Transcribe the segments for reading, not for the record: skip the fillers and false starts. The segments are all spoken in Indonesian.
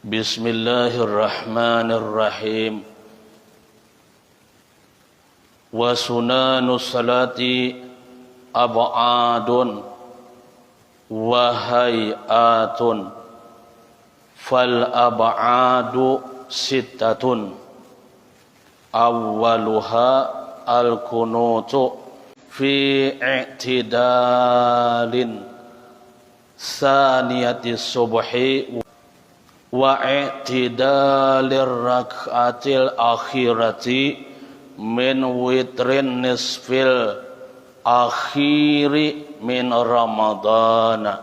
Bismillahirrahmanirrahim. Wa sunanus salati ab'adun wa hay'atun fal ab'adu sittatun awwaluha al-kunutu fi i'tidalin saniyati subhi wa i'tidalir rak'atil akhirati min witrin nisfil akhiri min ramadana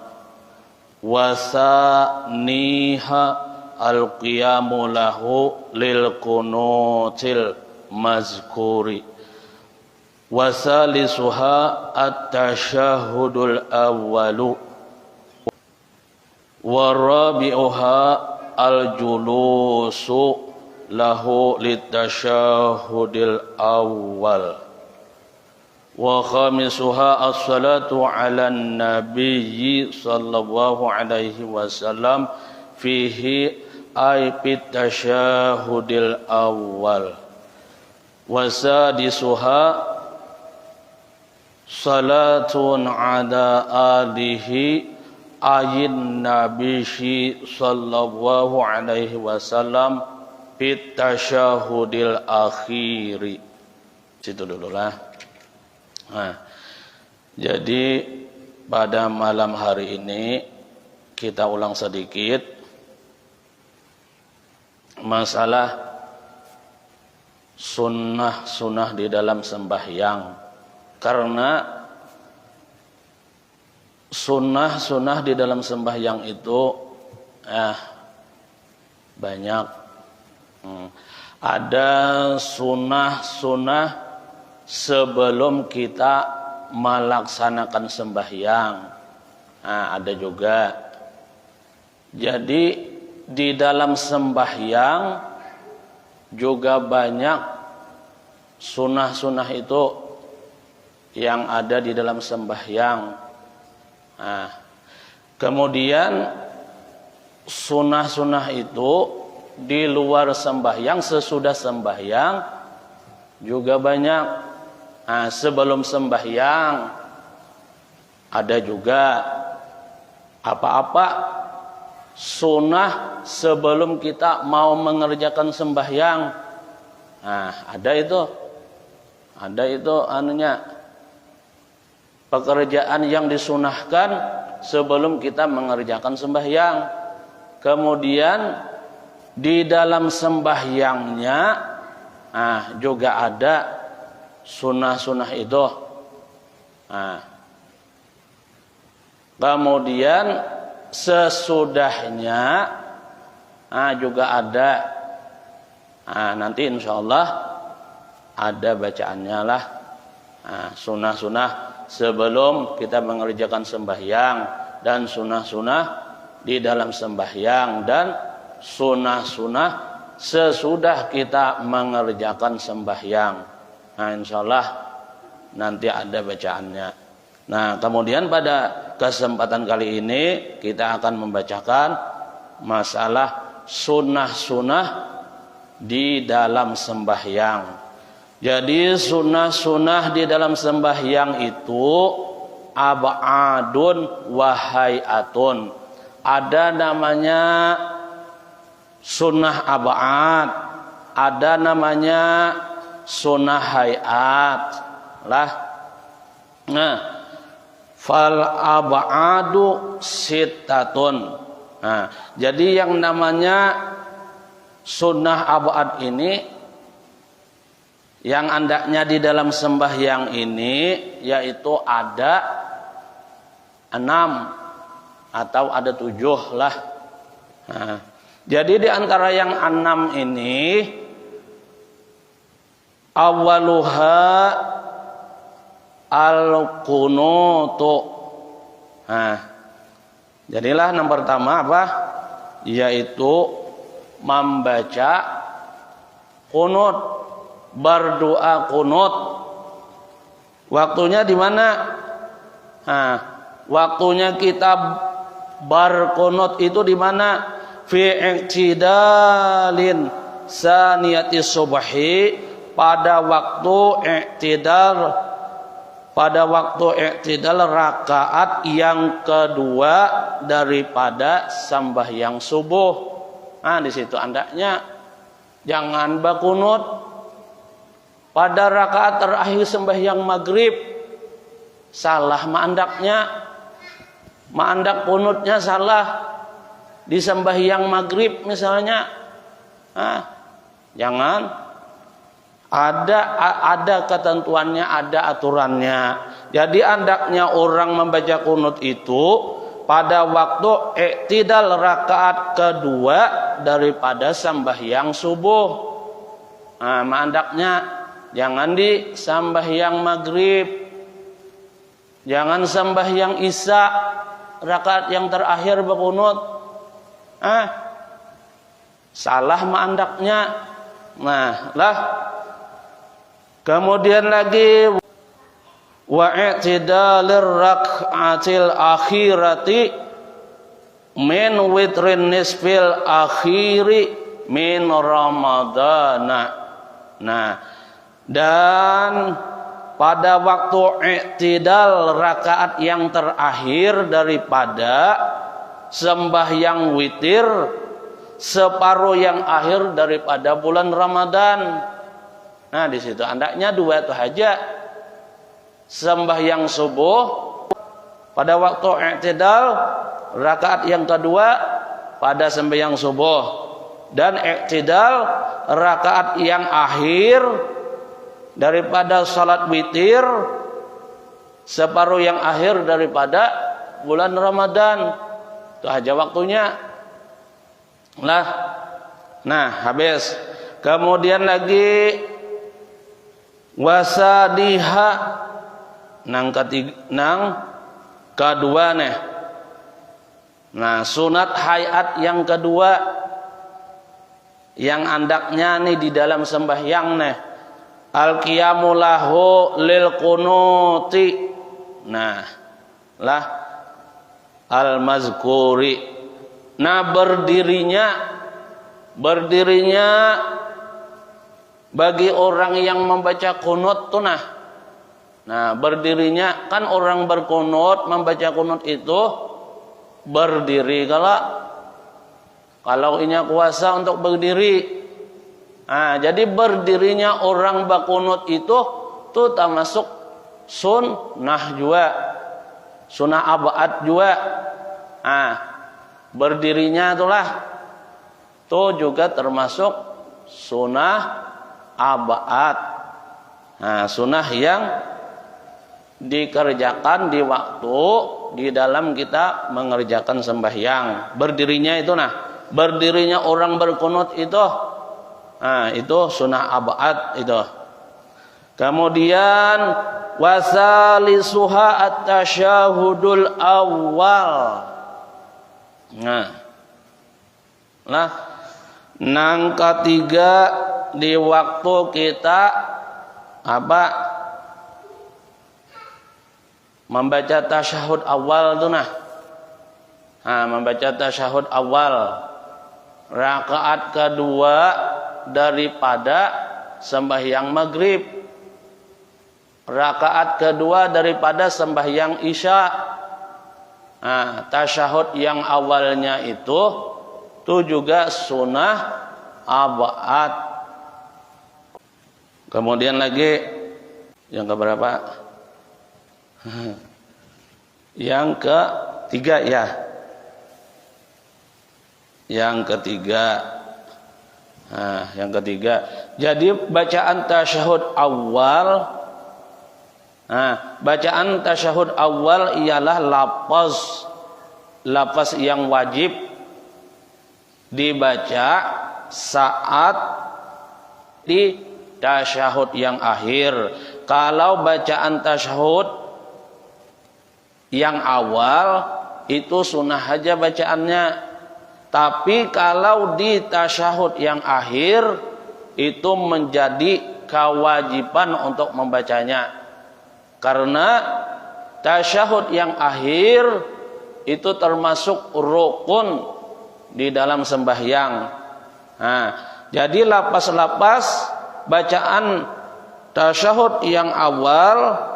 wa saniha al-qiyamu lahu lil kunutil mazkuri wa salisuha at-tashahhudul awwalu wa rabi'uha al-julusu lahu litashahhudil awwal wa khamisuha as-salatu ala nabiyyi sallallahu alaihi wasallam fihi ay fit tashahhudil awwal wa sadisuha salatun ala alihi ayin nabiyyi sallallahu alaihi wasallam fit tasyahudil akhiri. Situ dulu lah. Nah, jadi pada malam hari ini kita ulang sedikit masalah sunnah di dalam sembahyang, karena sunnah di dalam sembahyang itu banyak. Ada sunnah sebelum kita melaksanakan sembahyang. Ada juga. Jadi di dalam sembahyang juga banyak sunnah itu yang ada di dalam sembahyang. Kemudian sunnah itu di luar sembahyang, sesudah sembahyang juga banyak. Sebelum sembahyang ada juga apa-apa sunnah sebelum kita mau mengerjakan sembahyang. Ada itu anunya, pekerjaan yang disunahkan sebelum kita mengerjakan sembahyang. Kemudian di dalam sembahyangnya juga ada sunnah itu. Kemudian sesudahnya juga ada. Nanti insyaallah ada bacaannya lah. Sunnah sebelum kita mengerjakan sembahyang, dan sunnah di dalam sembahyang, dan sunnah sesudah kita mengerjakan sembahyang. Insyaallah nanti ada bacaannya. Kemudian pada kesempatan kali ini kita akan membacakan masalah sunnah di dalam sembahyang. Jadi sunnah di dalam sembahyang itu ab'adun wa hay'atun. Ada namanya sunnah ab'ad, ada namanya sunnah hay'at lah. Fal ab'adu sittatun. Jadi yang namanya sunnah ab'ad ini, yang andaknya di dalam sembahyang ini, yaitu ada 6 atau ada 7 lah. Jadi di antara yang 6 ini, awwaluha al-kunutu. Jadilah yang pertama apa? Yaitu membaca kunut, berdoa kunut. Waktunya di mana? Waktunya kita berkunut itu di mana? fi i'tidalin saniyati subhi, pada waktu i'tidal rakaat yang kedua daripada sembahyang subuh. Nah, di situ andaknya jangan bakunut pada rakaat terakhir sembahyang maghrib. Salah ma'andak kunutnya salah di sembahyang maghrib misalnya. Jangan. Ada ketentuannya, ada aturannya. Jadi andaknya orang membaca kunut itu pada waktu i'tidal rakaat kedua daripada sembahyang subuh. Andaknya jangan di sembahyang maghrib, jangan sembahyang isya rakaat yang terakhir berkunut. Salah andaknya. Kemudian lagi wa i'tidalir rak'atil akhirati min witrin nisfil akhiri min ramadana. Dan pada waktu i'tidal rakaat yang terakhir daripada sembahyang witir separuh yang akhir daripada bulan Ramadan. Di situ andaknya dua itu aja. Sembahyang subuh pada waktu i'tidal rakaat yang kedua pada sembahyang subuh, dan i'tidal rakaat yang akhir daripada salat witir separuh yang akhir daripada bulan Ramadan. Itu aja waktunya. Habis. Kemudian lagi wasadiha nang kedua nih. Sunat hayat yang kedua yang andaknya nih di dalam sembahyang nih, al-qiyamu lahu lil qunuti. Al-mazkuri. Berdirinya bagi orang yang membaca kunut tuh berdirinya kan orang berkunut membaca kunut itu berdiri kalau ini kuasa untuk berdiri. Jadi berdirinya orang berkunut itu tuh termasuk sunnah juga, sunnah abad juga. Berdirinya tuh juga termasuk sunnah abad. Sunnah yang dikerjakan di waktu di dalam kita mengerjakan sembahyang. Berdirinya itu berdirinya orang berkunut itu sunnah abad itu. Kemudian wasalisuha at-tasyahudul awal. Nang ketiga di waktu kita membaca tasyahud awal tuh membaca tasyahud awal rakaat kedua daripada sembahyang maghrib, rakaat kedua daripada sembahyang isya. Tasyahud yang awalnya itu juga sunnah abad. Kemudian lagi yang keberapa? Yang ketiga ya. Yang ketiga. Jadi bacaan tasyahud awal. Bacaan tasyahud awal ialah lafaz yang wajib dibaca saat di tasyahud yang akhir. Kalau bacaan tasyahud yang awal itu sunnah aja bacaannya. Tapi kalau di tasyahud yang akhir itu menjadi kewajiban untuk membacanya. Karena tasyahud yang akhir itu termasuk rukun di dalam sembahyang. Nah, jadi lapas-lapas bacaan tasyahud yang awal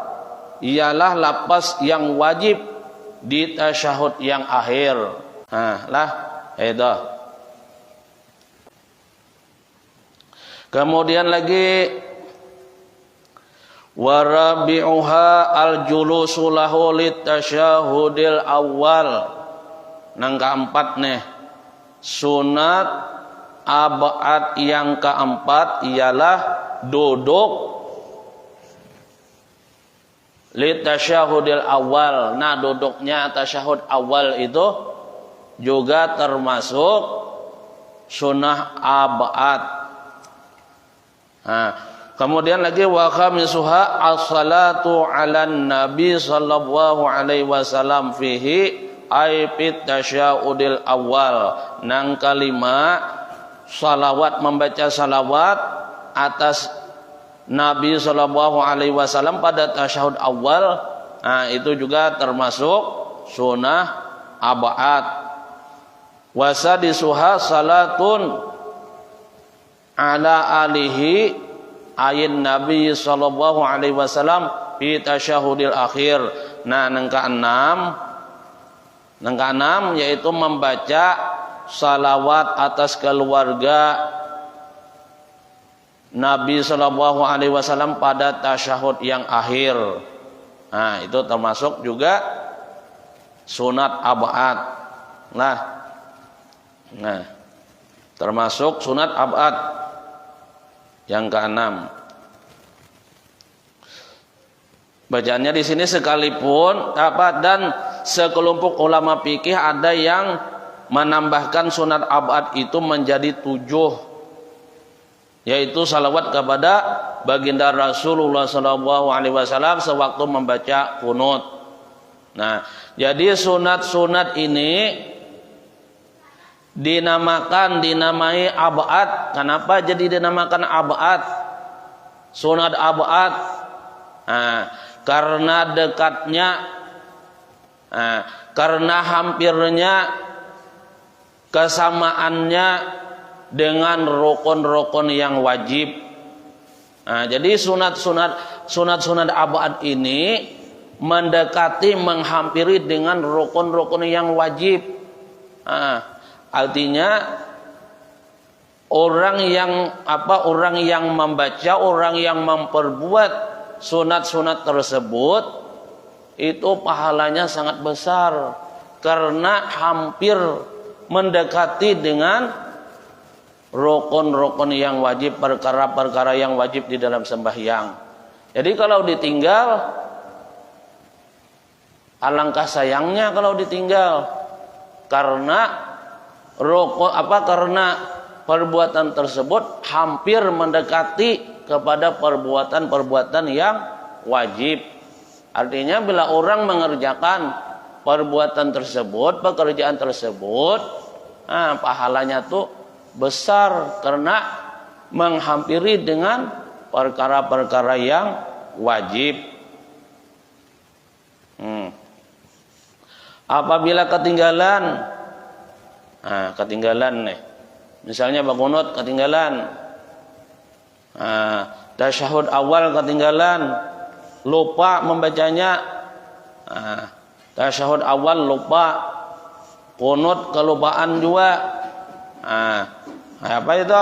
ialah lapas yang wajib di tasyahud yang akhir. Nah, lah itu. Kemudian lagi warabi'uha al-julusu lahu litasyahudil awal. Nang keempat nih, sunat abad yang keempat ialah duduk litasyahudil awal. Nah, duduknya tasyahud awal itu juga termasuk sunnah abad. Nah, kemudian lagi wa khamisuha as-salatu 'alan nabi sallallahu alaihi wasallam fihi ay fit tasyahudil awal. Nang kelima, salawat, membaca salawat atas Nabi sallallahu alaihi wasallam pada tasyahud awal. Nah, itu juga termasuk sunnah abad. Wasadisuha salatun ala alihi ayin Nabi sallallahu alaihi wasallam fi tasyahudil akhir. Nah, nang keenam yaitu membaca salawat atas keluarga Nabi sallallahu alaihi wasallam pada tasyahud yang akhir. Nah, itu termasuk juga sunat abad. Nah, termasuk sunat abad yang keenam. Bacaannya di sini sekalipun dan sekelompok ulama fikih ada yang menambahkan sunat abad itu menjadi 7, yaitu salawat kepada baginda Rasulullah SAW sewaktu membaca kunut. Nah, jadi sunat-sunat ini dinamai abad. Kenapa jadi dinamakan abad? Sunat abad. Nah, karena dekatnya, karena hampirnya, kesamaannya dengan rukun-rukun yang wajib. Nah, jadi sunat-sunat abad ini mendekati, menghampiri dengan rukun-rukun yang wajib. Nah, artinya orang yang membaca, orang yang memperbuat sunat-sunat tersebut itu pahalanya sangat besar karena hampir mendekati dengan rukun-rukun yang wajib, perkara-perkara yang wajib di dalam sembahyang. Jadi kalau ditinggal, alangkah sayangnya kalau ditinggal karena karena perbuatan tersebut hampir mendekati kepada perbuatan-perbuatan yang wajib. Artinya bila orang mengerjakan perbuatan tersebut, pekerjaan tersebut, pahalanya tuh besar karena menghampiri dengan perkara-perkara yang wajib. Apabila ketinggalan, nih, misalnya bangunut ketinggalan, tasyahud awal ketinggalan, lupa membacanya, tasyahud awal lupa, kunut kelupaan juga. Apa itu?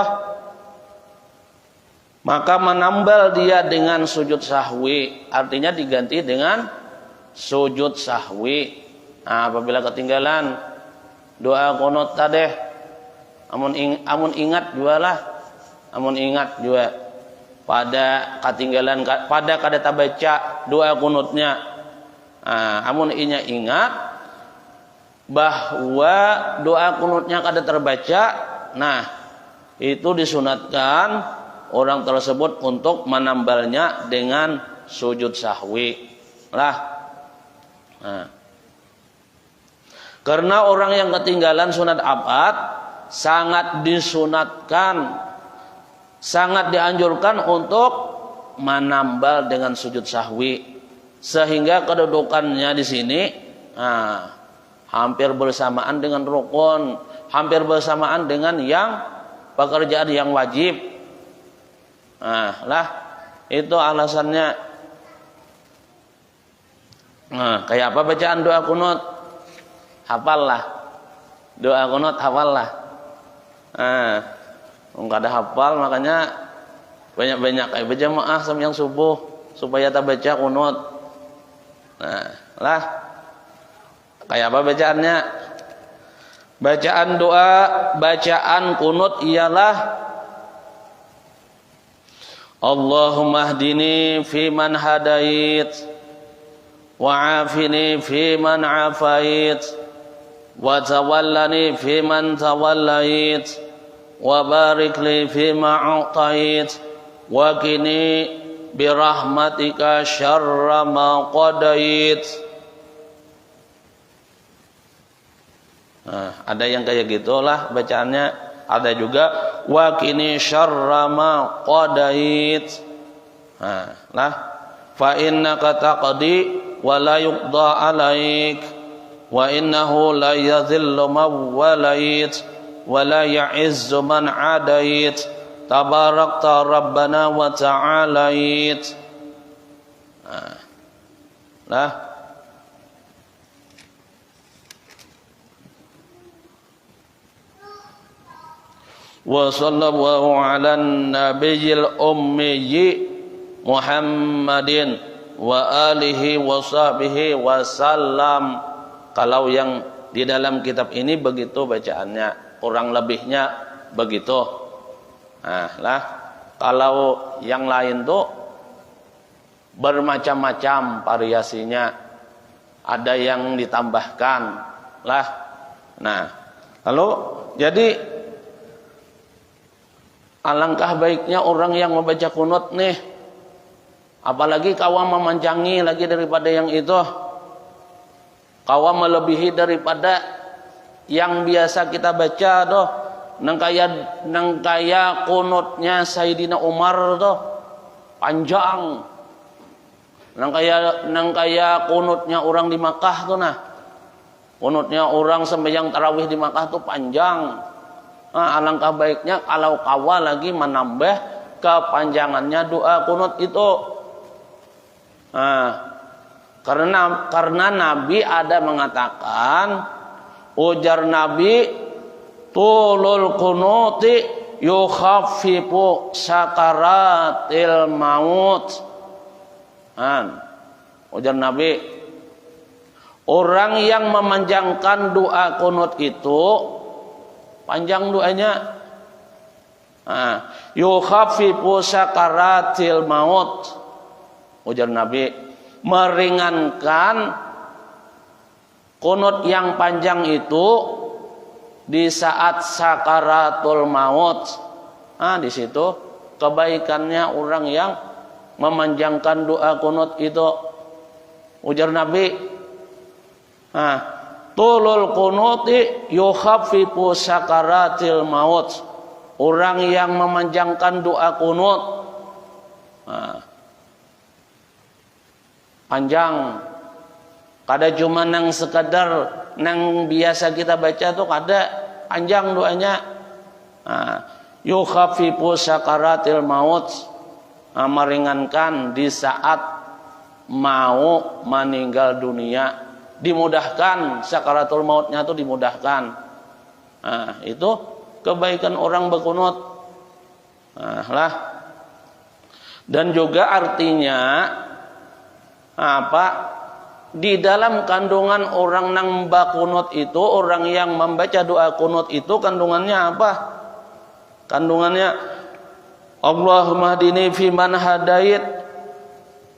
Maka menambal dia dengan sujud sahwi, artinya diganti dengan sujud sahwi. Apabila ketinggalan doa kunut tadi, amun ingat juga pada ketinggalan, pada kada baca doa kunutnya. Amun inya ingat bahwa doa kunutnya kada terbaca, nah itu disunatkan orang tersebut untuk menambalnya dengan sujud sahwi lah. Karena orang yang ketinggalan sunat abad sangat disunatkan, sangat dianjurkan untuk menambal dengan sujud sahwi, sehingga kedudukannya di sini hampir bersamaan dengan rukun. hampir bersamaan dengan yang pekerjaan yang wajib. Nah, lah itu alasannya. Nah, kayak apa bacaan doa kunut? Hafallah. Doa kunut hafallah. Nah, enggak ada hafal makanya banyak-banyak kayak berjamaah sama yang subuh supaya tak baca kunut. Nah, lah kayak apa bacaannya? Bacaan doa, bacaan kunut ialah Allahumma hdini fi man hadait wa afini fi man afait wa tawallani fi man tawallait wa barik li fi ma a'tait wa qini bi rahmatika syarra ma qadait. Nah, ada yang kayak gitulah bacaannya, ada juga wa qini syarra ma qadait. Nah, lah fa innaka taqdi wa la yuqda alaik wa innahu la yadhillu man walait wa la ya'izzu man adait tabarakta rabbana wa ta'alait. Nah, lah wa sallallahu ala nabiyil ummi Muhammadin wa alihi wa sahbihi wa sallam. Kalau yang di dalam kitab ini begitu bacaannya, kurang lebihnya begitu. Nah, lah kalau yang lain tuh bermacam-macam variasinya, ada yang ditambahkan lah. Nah, lalu jadi alangkah baiknya orang yang membaca kunut nih, apalagi kawan memanjangi lagi daripada yang itu, kawan melebihi daripada yang biasa kita baca doh. Nang kaya kunutnya Sayyidina Umar doh panjang. Nang kaya kunutnya orang di Makkah tuh nah. Kunutnya orang sembahyang tarawih di Makkah tuh panjang. Nah, alangkah baiknya kalau kawa lagi menambah kepanjangannya doa kunut itu. Nah, karena Nabi ada mengatakan, ujar Nabi, tulul kunuti yukhaffifu sakaratil maut. Ujar Nabi, orang yang memanjangkan doa kunut itu panjang doanya. Yukhaffifu sakaratil maut. Ujar Nabi, meringankan kunut yang panjang itu di saat sakaratul maut. Di situ kebaikannya orang yang memanjangkan doa kunut itu. Ujar Nabi, tulul kunuti yukhaffifu sakaratil maut. Orang yang memanjangkan doa kunut panjang. Kada cuma nang sekadar nang biasa kita baca tuh kada panjang doanya. Yukhaffifu sakaratil maut, meringankan di saat mau meninggal dunia, dimudahkan sakaratul mautnya tuh dimudahkan. Itu kebaikan orang berkunut. Lah. Dan juga artinya apa? Di dalam kandungan orang nang bakunut itu, orang yang membaca doa kunut itu kandungannya apa? Kandungannya Allahumma hdini fi man hadait.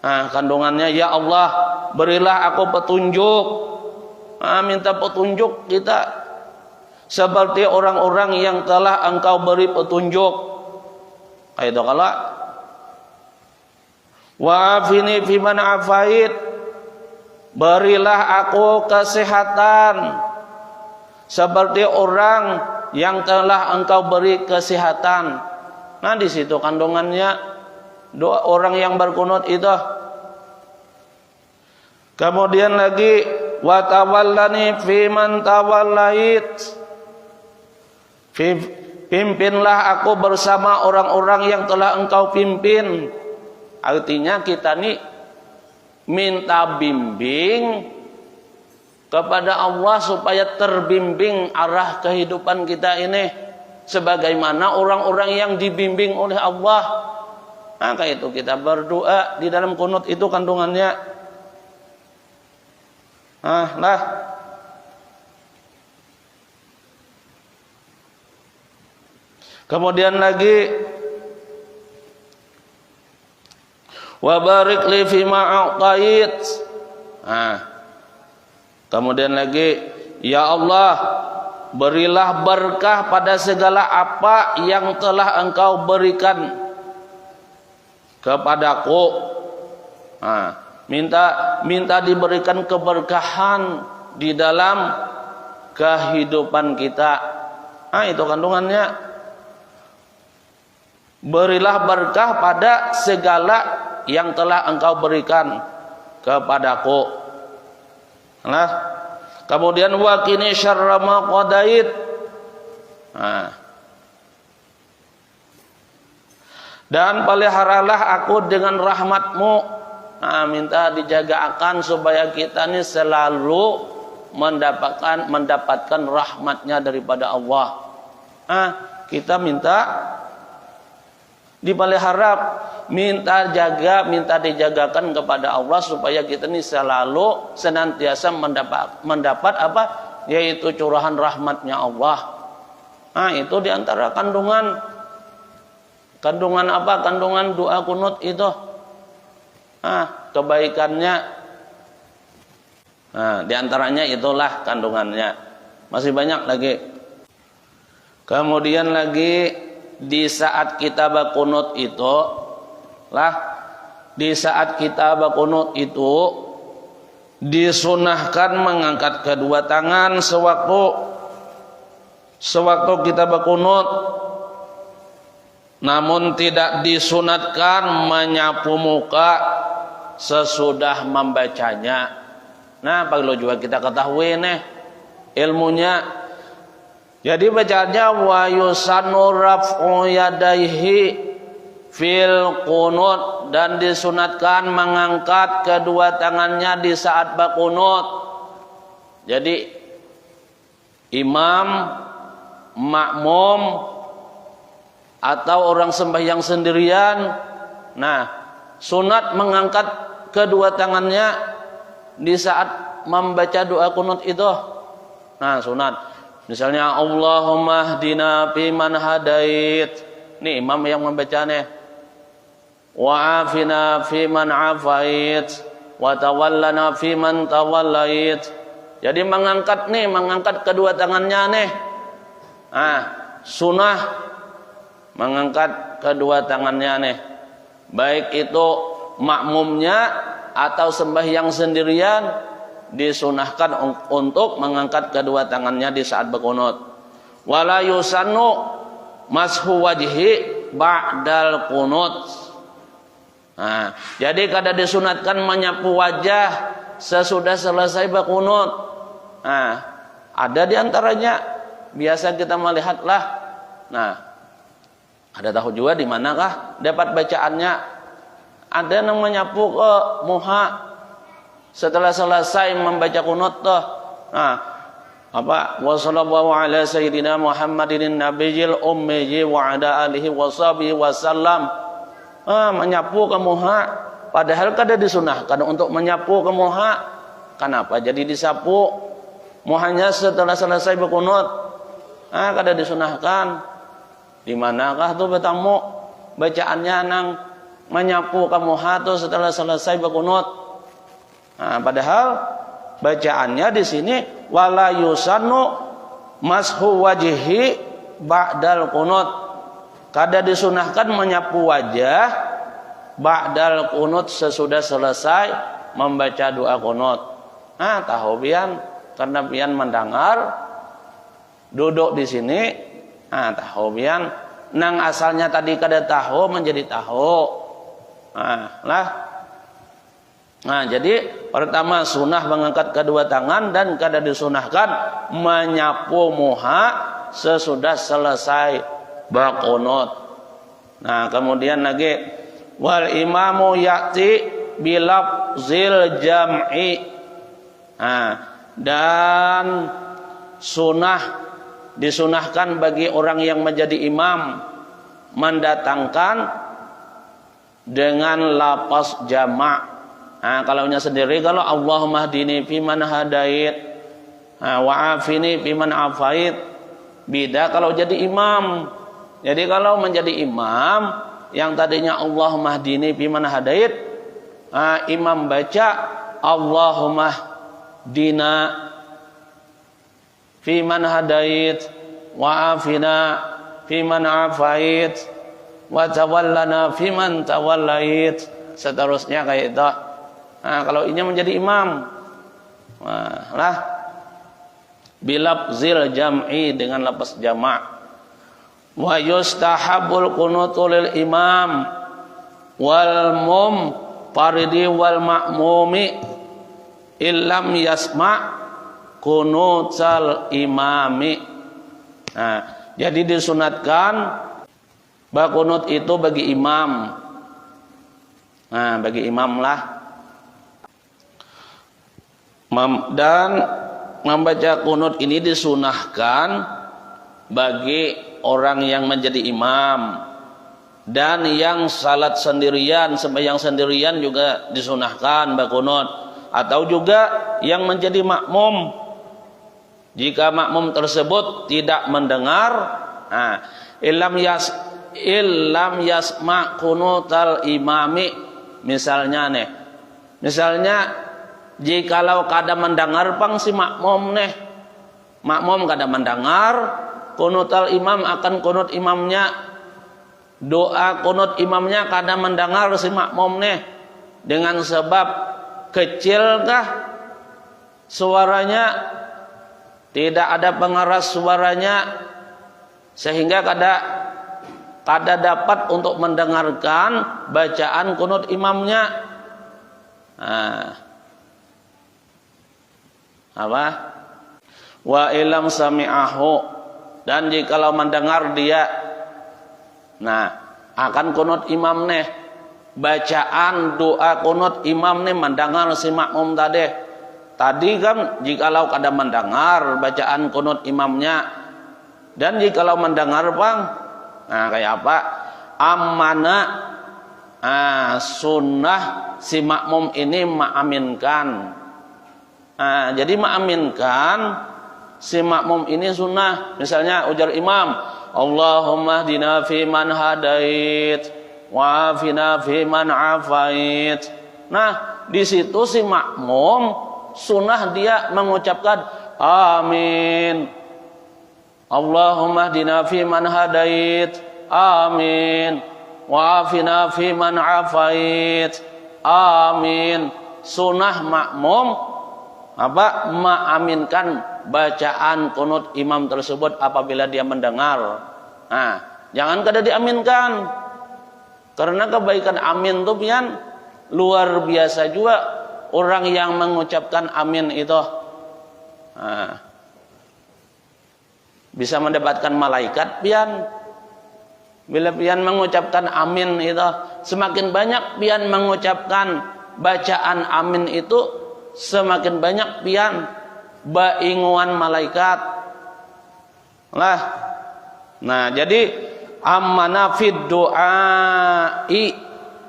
Kandungannya ya Allah, berilah aku petunjuk. Minta petunjuk kita seperti orang-orang yang telah Engkau beri petunjuk. Kayak itu kalau wa afini fi man afait. Berilah aku kesehatan seperti orang yang telah Engkau beri kesehatan. Nah, di situ kandungannya doa orang yang berkunut itu. Kemudian lagi wa tawallani fi man tawallait. Pimpinlah aku bersama orang-orang yang telah engkau pimpin. Artinya kita nih minta bimbing kepada Allah supaya terbimbing arah kehidupan kita ini sebagaimana orang-orang yang dibimbing oleh Allah. Maka itu kita berdoa di dalam kunut itu kandungannya. Lah. Kemudian lagi wa barik li fima a'tait. Kemudian lagi ya Allah, berilah berkah pada segala apa yang telah engkau berikan kepadaku. Minta diberikan keberkahan di dalam kehidupan kita. Itu kandungannya. Berilah berkah pada segala yang telah engkau berikan kepadaku. Nah, kemudian wa qini syarra ma qadait. Dan peliharalah aku dengan rahmatmu. Minta dijagakan supaya kita ini selalu mendapatkan rahmatnya daripada Allah. Kita minta dipelihara, minta dijagakan kepada Allah supaya kita ini selalu senantiasa mendapat apa? Yaitu curahan rahmatnya Allah. Itu diantara kandungan apa? Kandungan doa kunut itu. Kebaikannya. Diantaranya itulah kandungannya. Masih banyak lagi. Kemudian lagi di saat kita berkunut itu, di saat kita berkunut itu disunahkan mengangkat kedua tangan sewaktu kita berkunut, namun tidak disunatkan menyapu muka sesudah membacanya. Perlu juga kita ketahui nih ilmunya. Jadi bacaannya wa yusannu raf'u yadaihi fil qunut, dan disunatkan mengangkat kedua tangannya di saat berqunut. Jadi imam, makmum atau orang sembahyang sendirian, sunat mengangkat kedua tangannya di saat membaca doa qunut itu. Sunat. Misalnya Allahumma hdina fiman hadait. Ini imam yang membacanya. Wa afina fiman afait, wa tawallana fiman tawallait. Jadi mengangkat kedua tangannya nih. Sunnah mengangkat kedua tangannya nih. Baik itu makmumnya atau sembahyang sendirian, disunahkan untuk mengangkat kedua tangannya di saat berqunut. Wala yusannu mashu wajhi ba'dal qunut. Jadi kada disunatkan menyapu wajah sesudah selesai berqunut. Ada di antaranya biasa kita melihatlah. Ada tahu juga di manakah dapat bacaannya? Ada yang menyapu ke muha setelah selesai membaca qunut tuh. Wa sallallahu ala sayyidina Muhammadin nabiyil ummi wa ala alihi washabihi wasallam. Menyapu ke muha, padahal kada disunahkan untuk menyapu ke muha. Kenapa jadi disapu muhanya setelah selesai berqunut? Kada disunahkan. Di manakah tuh bertamu bacaannya nang menyapu ke muha tuh setelah selesai berqunut? Padahal bacaannya di sini wala yusannu mashu wajhi ba'dal qunut. Kada disunahkan menyapu wajah ba'dal qunut sesudah selesai membaca doa qunut. Tahu pian karena pian mendengar duduk di sini. Tahu pian nang asalnya tadi kada tahu menjadi tahu. Jadi pertama sunnah mengangkat kedua tangan dan kada disunahkan menyapu muha sesudah selesai berqunut. Nah, kemudian lagi wal imamu ya'ti bilafzil jam'i. Nah, dan disunahkan bagi orang yang menjadi imam mendatangkan dengan lafaz jamak. Nah, kalaunya sendiri, kalau Allahumma hdini fiman hadait, wa afini fiman afait, beda kalau jadi imam. Jadi kalau menjadi imam yang tadinya Allahumma hdini fiman hadait, imam baca Allahumma hdina fiman hadait, wa afina fiman afait, wa tawallana fiman tawallait, seterusnya kayak itu. Nah, kalau ini menjadi imam, lah bilafzil jam'i, dengan lafaz jamak. Wa yustahabul qunutu lil imam wal faridi wal ma'mumi illam yasma' qunutal imami. Nah, jadi disunatkan berqunut itu bagi imam. Nah, bagi imam lah. Dan membaca qunut ini disunahkan bagi orang yang menjadi imam, dan yang salat sendirian, sembahyang sendirian juga disunahkan berqunut, atau juga yang menjadi makmum. Jika makmum tersebut tidak mendengar, illam yasma' qunutal imami, misalnya jikalau kada mendengar pang si makmum makmum kada mendengar qunutal imam, akan qunut imamnya, doa qunut imamnya kada mendengar si makmum dengan sebab kecilkah suaranya, tidak ada pengeras suaranya, sehingga kada dapat untuk mendengarkan bacaan qunut imamnya. Wa ilam sami'ahu, dan jikalau mendengar dia, akan qunut imam bacaan doa qunut imam mendengar si makmum tadi kan, jikalau kada mendengar bacaan qunut imamnya, dan jikalau mendengar bang, kayak apa, ammana, sunnah si makmum ini ma'aminkan. Jadi ma'aminkan si makmum ini sunnah. Misalnya ujar imam, Allahumma hdina fiman hadait, wa afina fiman afait. Nah, di situ si makmum sunnah dia mengucapkan amin. Allahumma hdina fiman hadait, amin. Wa afina fiman afait, amin. Sunnah makmum ma'aminkan bacaan qunut imam tersebut apabila dia mendengar. Jangan kada diaminkan, karena kebaikan amin itu pian luar biasa juga. Orang yang mengucapkan amin itu bisa mendapatkan malaikat pian. Bila pian mengucapkan amin itu, semakin banyak pian mengucapkan bacaan amin itu, semakin banyak pian bainguan malaikat lah. Nah, jadi ammana fid du'ai,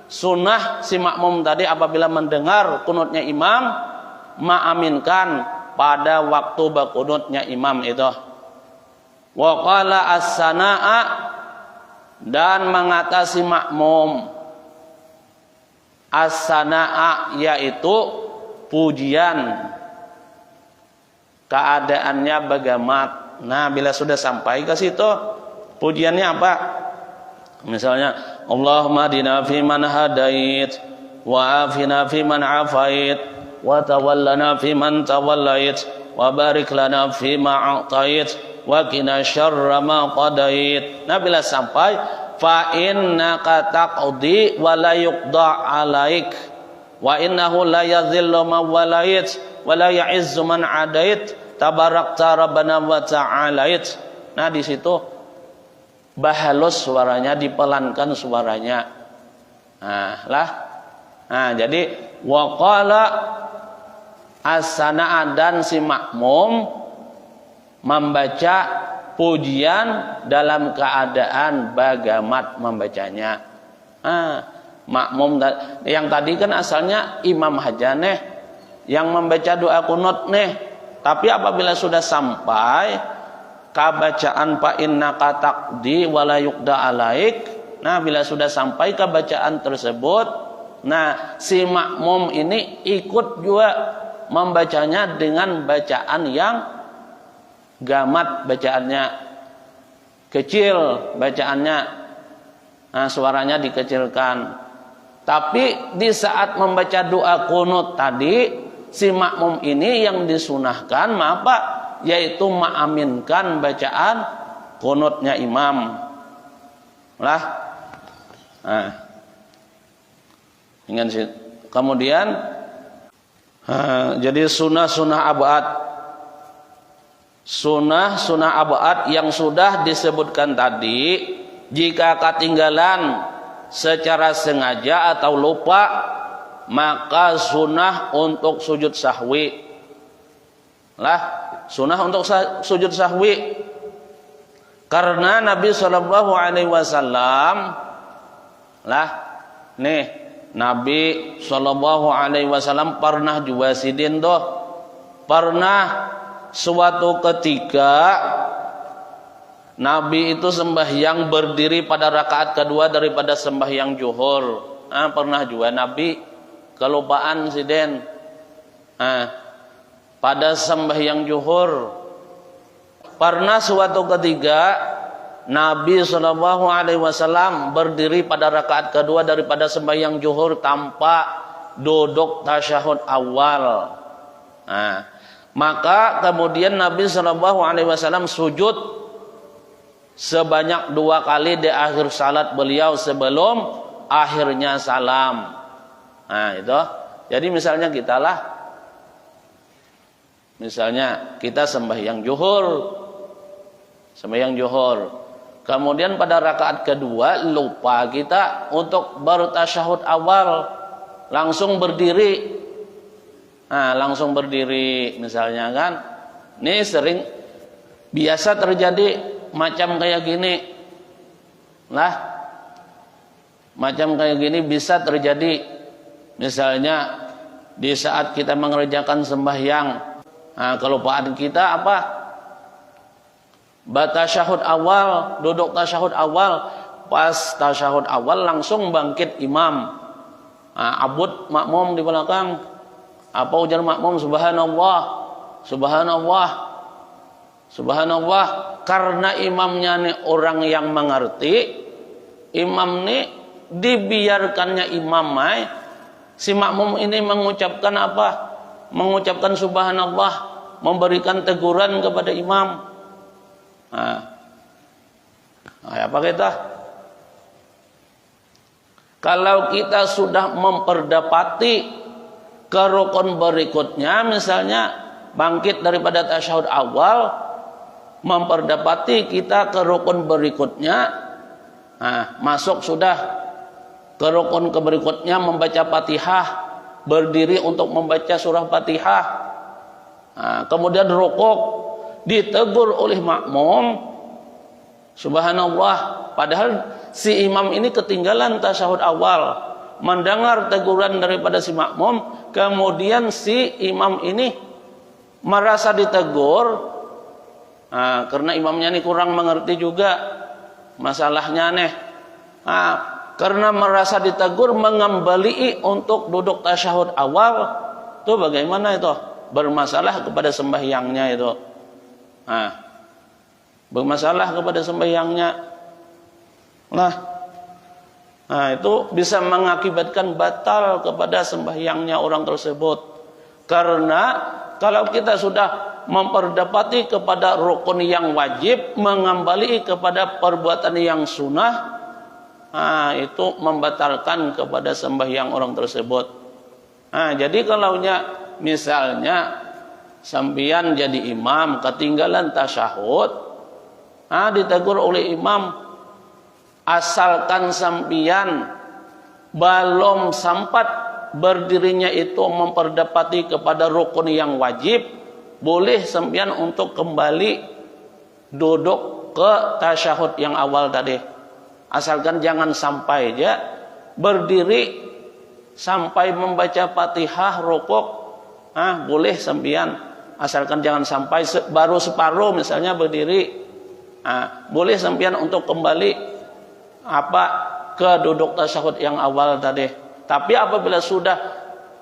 sunnah si makmum tadi apabila mendengar qunutnya imam ma'aminkan pada waktu berqunutnya imam itu. Wa qala as-sana'a, dan mengatasi makmum as-sana'a, yaitu pujian, keadaannya bagamat. Nah, bila sudah sampai ke situ, pujiannya apa? Misalnya Allahumma hdina fiman hadait, wa afina fiman afait, wa tawallana fiman tawallait, wa barik lana fima a'tait, wa qina syarra ma qadait. Nah, bila sampai fa innaka taqdi wa la yuqda alaik, wa innahu la yadhillu man walait wa la ya'izzu man adait, tabarakta rabbana wa ta'alait. Nah di situ bahalus suaranya, dipelankan suaranya. Nah jadi waqala as-sanaa, dan si makmum membaca pujian dalam keadaan bagamat membacanya. Makmum yang tadi kan asalnya imam haja nih yang membaca doa kunut nih, tapi apabila sudah sampai kabacaan fa innaka taqdi wala yuqda alaik, nah bila sudah sampai kabacaan tersebut, nah si makmum ini ikut juga membacanya dengan bacaan yang gamat, bacaannya kecil, bacaannya suaranya dikecilkan. Tapi di saat membaca doa kunut tadi, si makmum ini yang disunahkan apa? Yaitu mengaminkan bacaan kunutnya imam. Kemudian jadi sunnah abad. Sunnah abad yang sudah disebutkan tadi, jika ketinggalan secara sengaja atau lupa, maka sunnah untuk sujud sahwi. Sunnah untuk sujud sahwi. Karena Nabi Shallallahu Alaihi Wasallam, Nabi Shallallahu Alaihi Wasallam pernah juga sidin pernah suatu ketika Nabi itu sembahyang berdiri pada rakaat kedua daripada sembahyang zuhur. Pernah juga Nabi kelupaan siden. Pada sembahyang zuhur. Pernah suatu ketika Nabi Shallallahu Alaihi Wasallam berdiri pada rakaat kedua daripada sembahyang zuhur tanpa duduk tasyahud awal. Maka kemudian Nabi Shallallahu Alaihi Wasallam sujud sebanyak 2 kali di akhir salat beliau sebelum akhirnya salam. Itu. Jadi misalnya kita sembahyang zuhur. Kemudian pada rakaat kedua lupa kita untuk bertasyahud awal, langsung berdiri. Langsung berdiri misalnya kan. Ini sering biasa terjadi macam kayak gini. Macam kayak gini bisa terjadi. Misalnya di saat kita mengerjakan sembahyang, kelupaan kita apa? Tasyahud awal, duduk tasyahud awal. Pas tasyahud awal langsung bangkit imam. Abud makmum di belakang. Apa ujar makmum? Subhanallah, subhanallah, subhanallah. Karena imamnya nih orang yang mengerti, imam nih dibiarkannya imam si makmum ini mengucapkan apa? Mengucapkan subhanallah, memberikan teguran kepada imam. Apa kita? Kalau kita sudah memperdapati ke rukun berikutnya, misalnya bangkit daripada tasyahud awal, memperdapati kita ke rukun berikutnya, masuk sudah ke rukun berikutnya, membaca Fatihah, berdiri untuk membaca surah Fatihah, kemudian rukuk, ditegur oleh makmum, subhanallah, padahal si imam ini ketinggalan tasyahud awal, mendengar teguran daripada si makmum, kemudian si imam ini merasa ditegur, karena imamnya ini kurang mengerti juga masalahnya nih. Karena merasa ditegur mengembalikan untuk duduk tasyahud awal, itu bagaimana itu? Bermasalah kepada sembahyangnya itu. Bermasalah kepada sembahyangnya. Itu bisa mengakibatkan batal kepada sembahyangnya orang tersebut. Karena kalau kita sudah memperdapati kepada rukun yang wajib, mengembali kepada perbuatan yang sunnah, itu membatalkan kepada sembahyang orang tersebut. Jadi kalaunya misalnya sambian jadi imam ketinggalan tasyahud, Ditegur oleh imam, asalkan sampian belum sempat berdirinya itu memperdapati kepada rukun yang wajib, boleh sampian untuk kembali duduk ke tasyahud yang awal tadi. Asalkan jangan sampai aja berdiri sampai membaca Fatihah rukuk, boleh sampian. Asalkan jangan sampai baru separuh misalnya berdiri, boleh sampian untuk kembali ke duduk tasyahud yang awal tadi. Tapi apabila sudah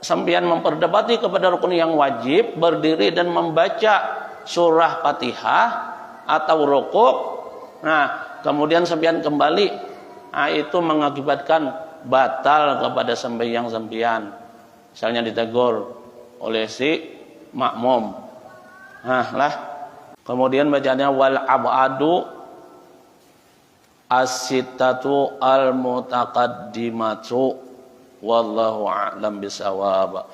sampian memperdapati kepada rukun yang wajib, berdiri dan membaca surah Fatihah atau rukuk, kemudian sampian kembali, itu mengakibatkan batal kepada sembahyang sampian. Misalnya ditegur oleh si makmum. Kemudian bacanya wal abadu as-sittatu al-mutaqaddimatu wallahu a'lam bisawab.